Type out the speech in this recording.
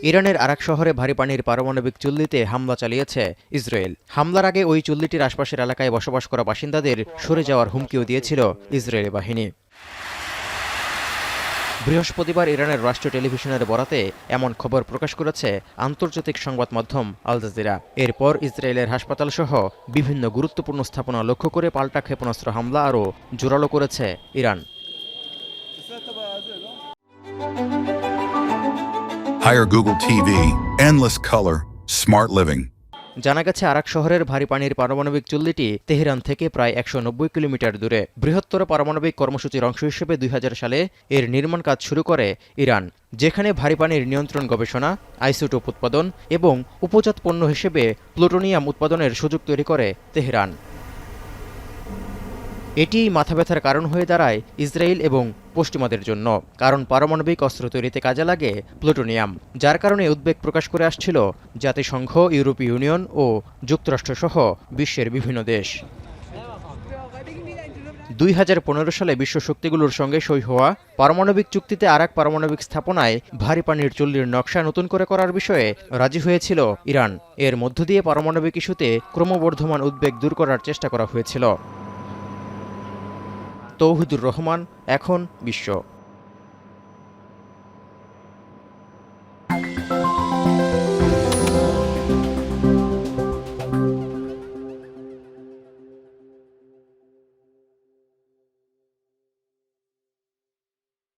ইরানের আরাক শহরে ভারী পানির পারমাণবিক চুল্লিতে হামলা চালিয়েছে ইসরায়েল। হামলার আগে ওই চুল্লিটির আশপাশের এলাকায় বসবাস করা বাসিন্দাদের সরে যাওয়ার হুমকিও দিয়েছিল ইসরায়েলি বাহিনী। বৃহস্পতিবার ইরানের রাষ্ট্রীয় টেলিভিশনের বরাতে এমন খবর প্রকাশ করেছে আন্তর্জাতিক সংবাদ মাধ্যম আল জাজিরা। এরপর ইসরায়েলের হাসপাতালসহ বিভিন্ন গুরুত্বপূর্ণ স্থাপনা লক্ষ্য করে পাল্টা ক্ষেপণাস্ত্র হামলা আরও জোরালো করেছে Iran. Hire Google TV, endless color, smart living. জানা গেছে আরাক শহরের ভারী পানির পারমাণবিক চুল্লিটি তেহরান থেকে প্রায় ১৯০ কিলোমিটার দূরে। বৃহত্তর পারমাণবিক কর্মসূচির অংশ হিসেবে ২০০০ সালে এর নির্মাণ কাজ শুরু করে ইরান, যেখানে ভারী পানির নিয়ন্ত্রণ গবেষণা, আইসোটোপ উৎপাদন এবং উপজাত পণ্য হিসেবে প্লুটোনিয়াম উৎপাদনের সুযোগ তৈরি করে তেহরান। এটি মাথাব্যথার কারণ হয়ে দাঁড়ায় ইসরায়েল এবং পশ্চিমাদের জন্য, কারণ পারমাণবিক অস্ত্র তৈরিতে কাজে লাগে প্লুটোনিয়াম, যার কারণে উদ্বেগ প্রকাশ করে আসছিল জাতিসংঘ, ইউরোপীয় ইউনিয়ন ও যুক্তরাষ্ট্রসহ বিশ্বের বিভিন্ন দেশ। ২০১৫ সালে বিশ্ব শক্তিগুলোর সঙ্গে সই হওয়া পারমাণবিক চুক্তিতে আরাক পারমাণবিক স্থাপনায় ভারী পানির চুল্লির নকশা নতুন করে করার বিষয়ে রাজি হয়েছিল ইরান। এর মধ্য দিয়ে পারমাণবিক ইস্যুতে ক্রমবর্ধমান উদ্বেগ দূর করার চেষ্টা করা হয়েছিল। তৌহিদুর রহমান, এখন বিশ্ব।